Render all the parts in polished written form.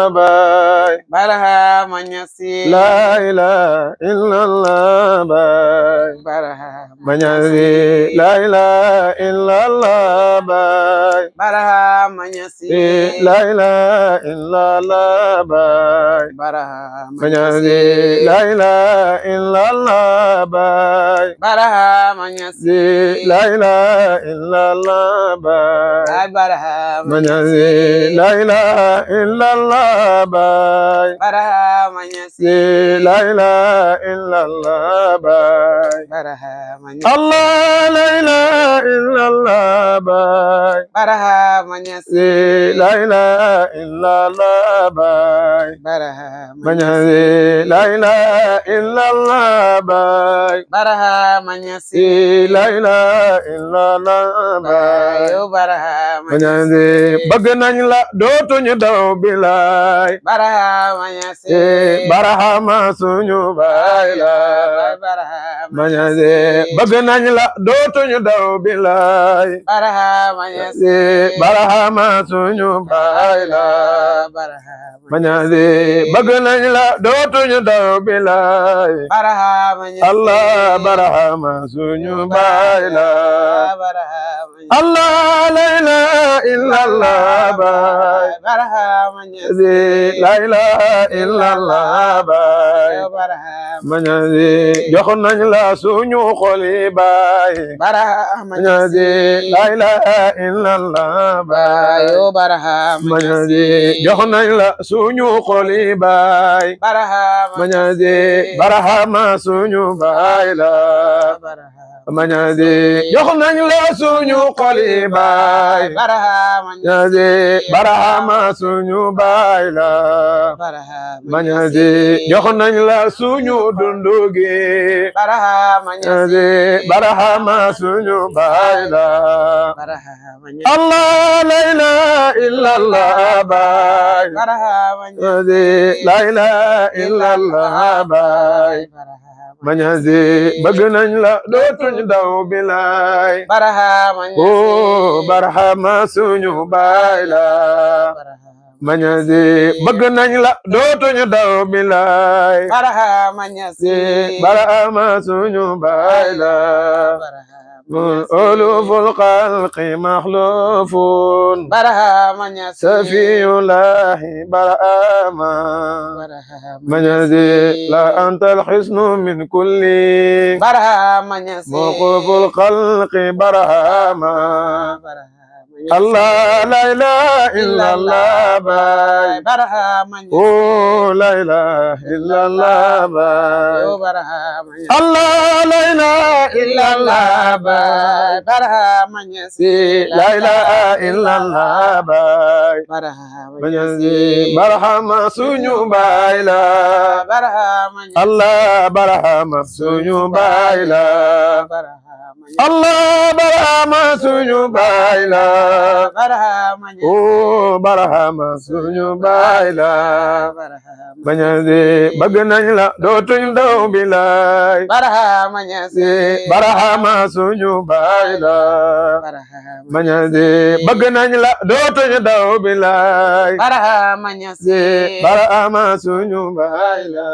باي برهام نياسي لا إله إلا الله باي برهام منياسي لا إله إلا الله باي برهام نياسي لا إله إلا الله باي برهام منياسي لا إله إلا الله باي برهام نياسي لا إله إلا الله باي برهام منياسي لا إله إلا الله باي برهام نياسي لا إله إلا الله باي برهام الله لا إله إلا الله باي برهام نياسي لا إله إلا الله باي برهام منياسي لا إله إلا الله باي برهام نياسي لا إله إلا الله باي برهام منياسي bëgg nañ la dootuñu daw bilaay برهام نياسي barahama suñu baay la برهام Manyaase bëgg nañ la dootuñu daw bilaay برهام نياسي barahama suñu baay la برهام Manyaase bëgg nañ la dootuñu daw bilaay برهام نياسي Allah barahama suñu baay la برهام Allah la ilaha illallah baay برهام نياسي la ilaha illallah baay برهام Manyaase jox nañ la suñu xol yi baay برهام Manyaase la ilaha illallah baay برهام Manyaase jox nañ la suñu xol yi baay برهام Manyaase barahama suñu baay la Manyaase jox nañ la suñu xol yi baay برهام Manyaase barahama suñu baay la Manyaase jox nañ la suñu dundu gi برهام Manyaase barahama suñu baay la Allah la ilaha illallah baay Manyaase la ilaha illallah baay Manyaase bëgg nañ la dootuñ daw bilaay oh barahama suñu baay la Manyaase bëgg nañ la dootuñu daw bilaay barahama suñu baay la ألوف الخلق مخلوفون سفي الله برهما منياسي لا أنت الحسن من كل موقوف الخلق برهما الله لا إله إلا الله باي oh la ilaha illallah baay Allah la ilaha illallah baay la ilaha illallah baay Manyaase barahama suñu baay la Allah barahama suñu baay la Allah barahama suñu baay la oh barahama suñu baay la Manyaase bëgg nañ la dootuñ daw bilaay barahama suñu baay la Manyaase bëgg nañ la dootuñ daw bilaay barahama suñu baay la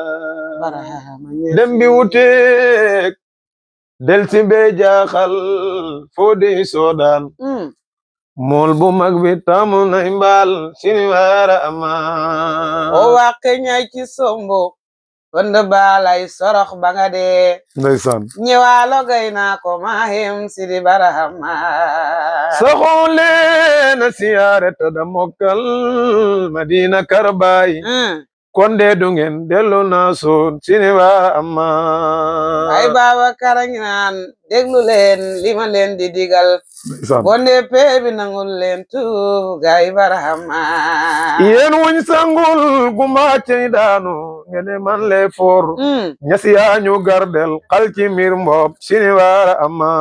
dem bi wuteek del si bee jaaxal foo di soodaan mool bu mag bi tamu nay mbaal sini waara ama o waqe ñay ci sombo wënd balay sorox ba nga dee ndeysaan ñëwaalo gay naa ko maahim sidi barahama saxoole na siyaare ta da mokkal madina karbaay konde du ngeen dellu naa soon sini waa amma ay Babakar naan déglu leen li ma leen di digal bonde pee bi nangul leen tu gay barahama yéen wuñ sangul guma cey daanu ngene man le for ñasi yaa ñu gardel xal ci mir mboob sini waara amma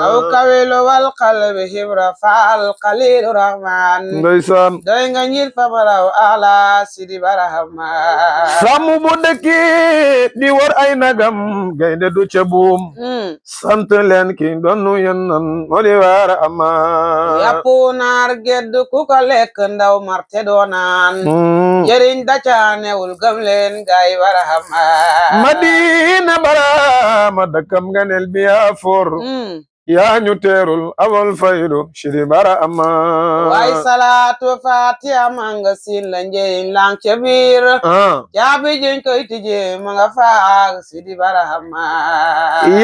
aw kawelo wal qalbi hibra faal qalilu rahman ndeysaan doy nga ñil fa baraw ala sidi bara barahama sàmm bu dëkki di war ay nagam gaynde du ca buum sant leen ki doonu yennan moo di barahama yàppu naar gedd ku ko lekk ndaw marte doonaan jëriñ dacaanewul gëm leen gaay barahama madina barahama dëkkam ganel bi yaa for yaa ñu teerul awal faydu shiri barahama waay salaatu fatiha manga siin la njëriñ lang ca biir caabi juñ koy tijjee ma nga faag sidi barahama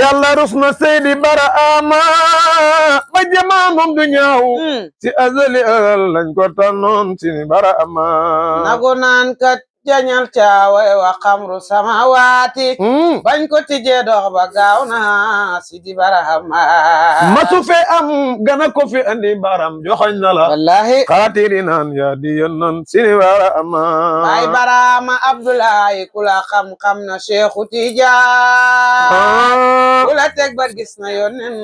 yàlla rus na seydi barahama ba jamaamam du ñaaw si azali alal lañ ko tànnoon sidi barahama nago naan kat jañal caawaye wa xamru samawaati bañ ko tijjee dox ba gaaw na sidi barahama masu fe am gana ko fi andi baram joxoñ na la wallahi xaatiri naan yaa di yennan sidi barahama baay barahama abdoulaye kula xam-xam na cheikhu tijaan kula teg ba gis na yonen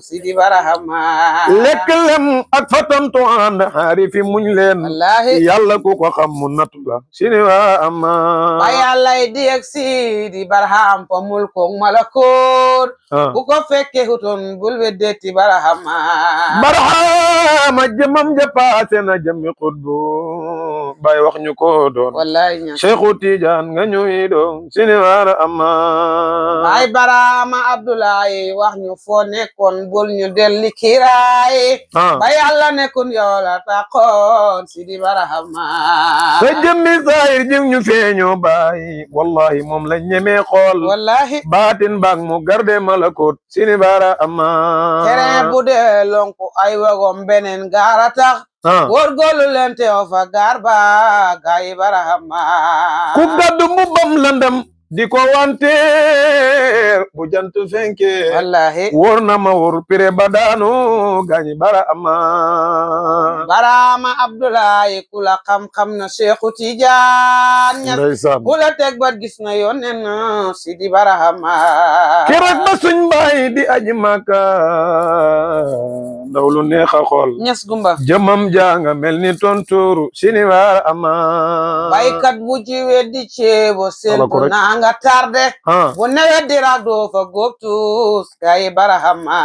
sidi barahama lekk lem ak fatantu ànd xaari fi muñ leen wallahi yàlla ku ko xam mu nattu la sidi barahama ba yàllay di ak sidi baraham fa mulkoog malakoot ku ko fekke huton bul weddeti barahama barahama jëmam ja paase na jëmmi xutbu bay wax ñu ko doon wallahi ña Cheikhu Tidiane nga ñuy doon sidi barahama baay barahama abdoulaye wax ñu foo nekkoon bul ñu delli kiraay ba yàlla nekkun yow la taxoon sidi barahama sa jëmmi saayir jim ñu feeñoo baay wallahi moom la ñemee xool wallahi baatin baag mu garde malakut sidi barahama tere bu dee lonku ay wagom beneen gaara tax góorgóorlu leen te o fa gaar ba gaay barahama ku gaddu mbubbam lëndëm di ko wanteer bu jant fenke wallahi wóor na ma wóor pire ba daanu gaañi barahama barahama abdoulaye kula xam-xam na Seexu Tijaan ñas ndeysaan kula teg bat gis na yonen sidi barahama keroog ba suñ baay di aji Makka ndaw lu neex a xool ñas gumba jëmam janga mel ni tontuuru sidi barahama baykat bu ci weddi ceebo sentu naa nga tarde bu nawet di rag doo fa góob tuus gaay barahama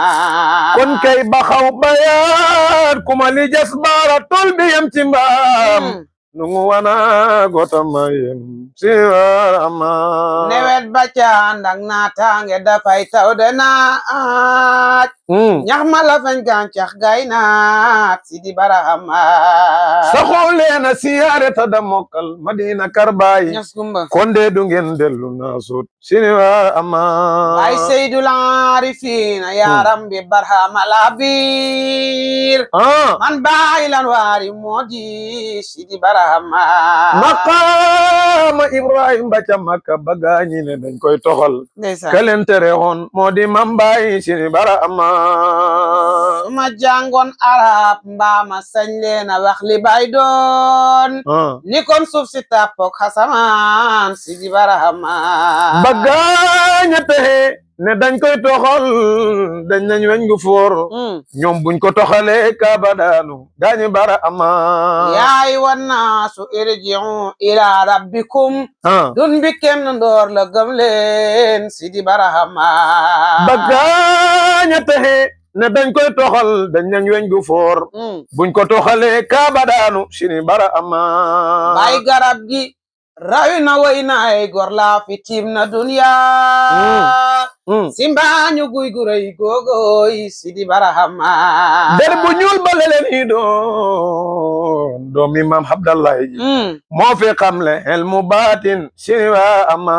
kon kay baxaw bayaat kuma li jas baara tol bi yem ci mbaam nungu wana gotama yem si barahama nawet ba ca ndak naataange dafay taw de naaj ñax ma la fañ gàncax gay naat sidi barahama saxoo leena siyaare ta da mokkal madina karbaay ñas gumba konde du ngeen dellu naasut sidi barahama ay seydul aarifiina yaaram bi barahama la biir man baay lan waari moodi sidi barahama maqaama ibrahim ba ca makka ba gaañi ne dañ koy toxal ndeysaan kalentere woon moo di mambaay sidi barahama ma jàngoon arab mbaama sañ leena wax li bay doon ni kon suuf si tàppook xasamaan sidi barahama ba gaaña texe ne dañ koy toxal dañ nañ weñ gu foor ñoom buñ ko toxalee kaaba daanu gaañi barahama yaay wannaasu irji'u ila rabbikum dun bi kenn ndoor la gëm leen sidi barahama ba gaaña texe ne dañ koy toxal dañ nañ weñ gu foor buñ ko toxalee kaaba daanu sidi barahama bay garab gi rawi na way na ay gor laa fi tiim na duniya simbaañu guy gu rëy googoy sidi barahama der bu ñuul ba leleen i doon doomi maam Abdallahi moo fi xamle el mu baatin sidi barahama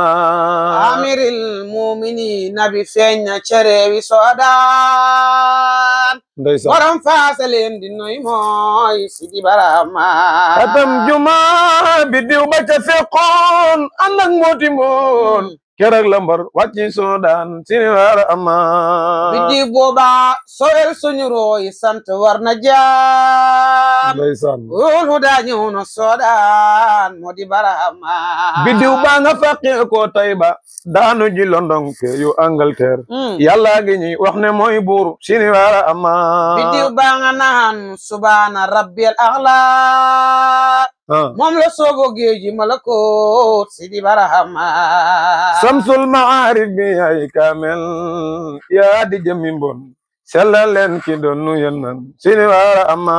amiril mumini nabi feeñ na cerewi soodaan ndeysaan borom faasa leen di noy mooy sidi barahama atam juma bi diw ba ca fekkoon ànd ak mooti moon keroog la mbar wàcci soodaan sidi barahama biddi booba sowel suñu rooyi sant war na jaam ndeysaan wul hu daa ñëw na soodaan moo di barahama biddiw baa nga fàqe ko Tayba daanu ji London ke yu Angleterre yàlla gi ñi wax ne mooy buur sidi barahama biddiw baa nga naan subhaana rabbil a'la moom la soobo géeji malakoot Sidi Barahama samsul maarif bi ay kamel yaa di jëmi mbon sellal leen ki doon nu yennan Sidi Barahama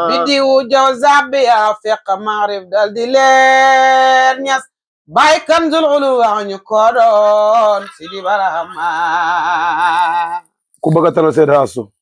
bidiwu jaw zabbi yaa fekk maarif dal di leer ñas bay kanzul ulu wax ñu ko doon Sidi Barahama ku bëgg a tala Seydi Assou